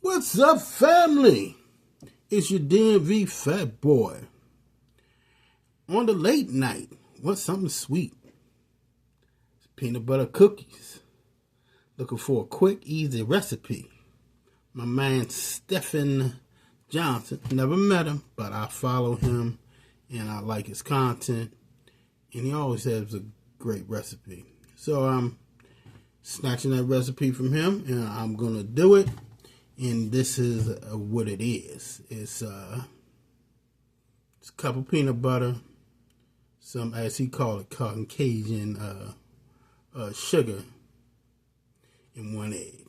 What's up, family? It's your DMV Fat Boy. On the late night, what's something sweet? It's peanut butter cookies. Looking for a quick, easy recipe. My man Stephen Johnson, never met him, but I follow him and I like his content. And he always has a great recipe. So I'm snatching that recipe from him and I'm going to do it. And this is what it is. It's a cup of peanut butter, some, as he called it, Caucasian sugar, and 1 egg.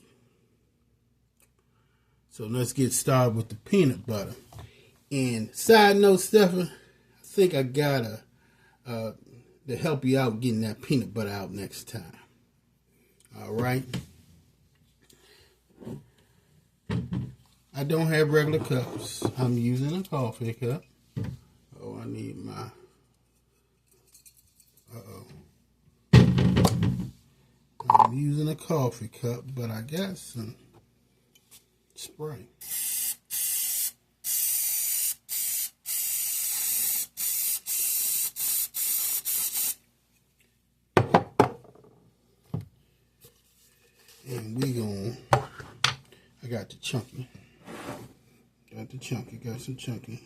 So let's get started with the peanut butter. And side note, Stephen, I think I gotta to help you out getting that peanut butter out next time. All right. I don't have regular cups. I'm using a coffee cup. Oh, I need my... I'm using a coffee cup, but I got some spray. And we gonna... I got the chunky. Got some chunky.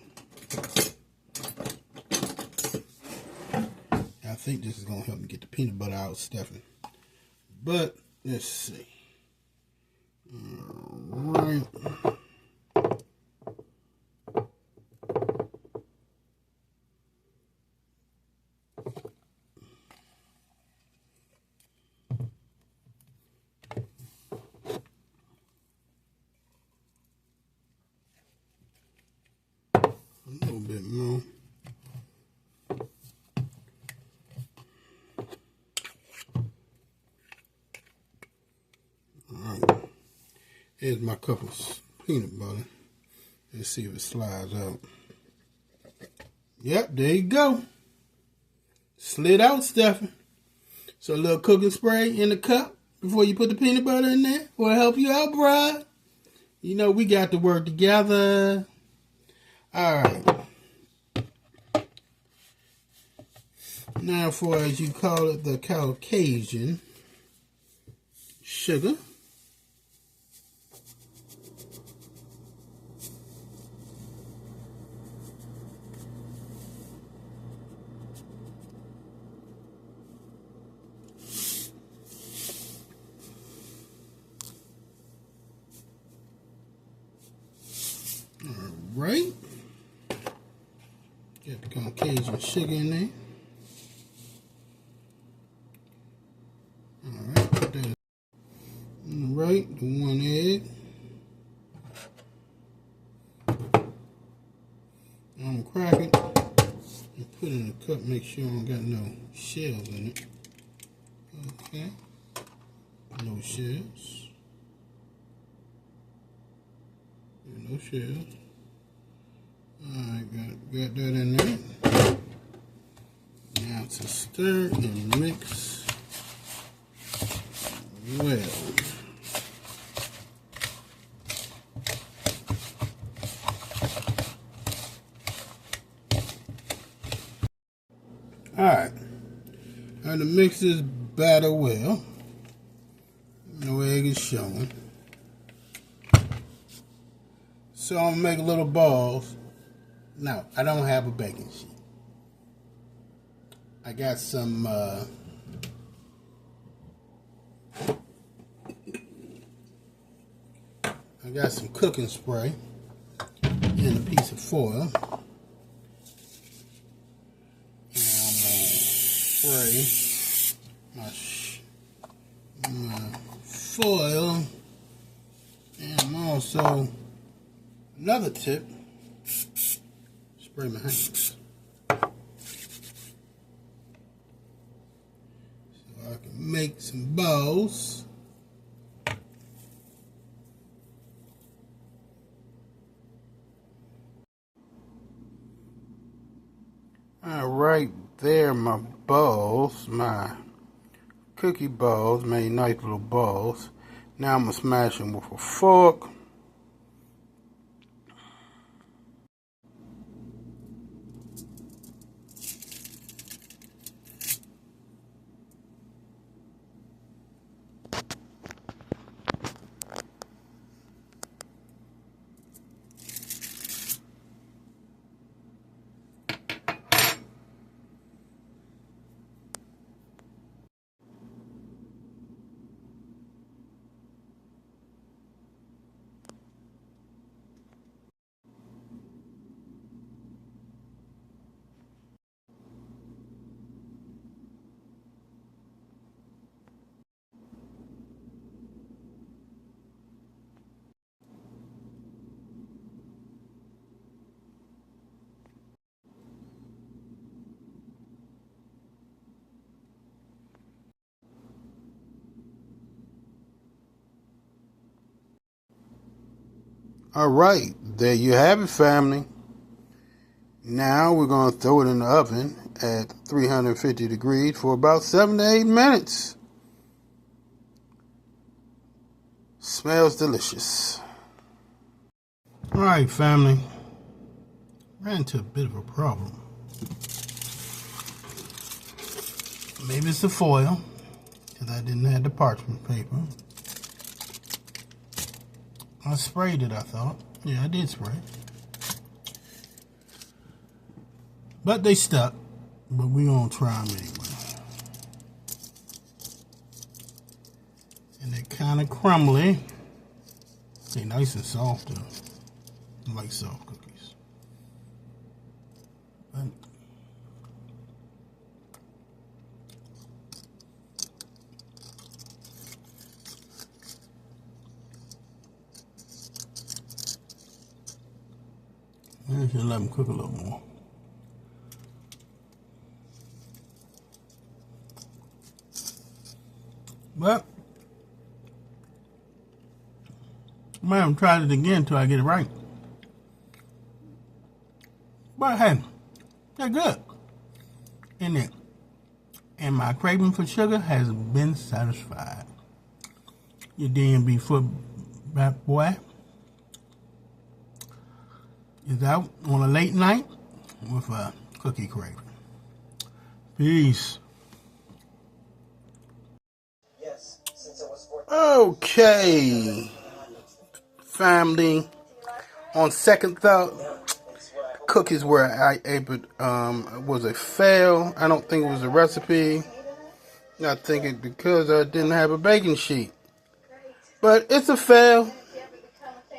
I think this is going to help me get the peanut butter out, Stephen. But, let's see. Alright. A little bit more. Alright. Here's my cup of peanut butter. Let's see if it slides out. Yep, there you go. Slid out, Stephen. So a little cooking spray in the cup before you put the peanut butter in there will help you out, bruh. You know, we got to work together. Alright. Now for, as you call it, the Caucasian sugar. Alright. Get the Caucasian sugar in there. Alright, put that. Alright, the 1 egg. I'm cracking and put it in a cup, make sure I don't got no shells in it. Okay. No shells. No shells. Alright, got that in there. Now to stir and mix well. Alright. Now to mix this batter well. No egg is showing. So I'm gonna make little balls. No, I don't have a baking sheet. I got some cooking spray and a piece of foil. And I'm gonna spray my foil, and I'm also, another tip, spray my hands so I can make some balls. Alright, there my balls, my cookie balls, made nice little balls. Now I'm going to smash them with a fork. All right, there you have it, family. Now we're going to throw it in the oven at 350 degrees for about 7 to 8 minutes. Smells delicious. All right, family. Ran into a bit of a problem. Maybe it's the foil, because I didn't have the parchment paper. I sprayed it, I thought. Yeah, I did spray. But they stuck. But we're going to try them anyway. And they're kind of crumbly. They're nice and soft, though. I like soft cookies. But I should let them cook a little more. But I might have tried it again until I get it right. But hey, they're good. Isn't it? And my craving for sugar has been satisfied. Your DMV Fat Boy is out on a late night with a cookie craving. Peace. Okay, family. On second thought, cookies were was a fail. I don't think it was a recipe. I think it because I didn't have a baking sheet. But it's a fail.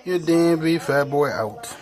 Your DMV Fat Boy out.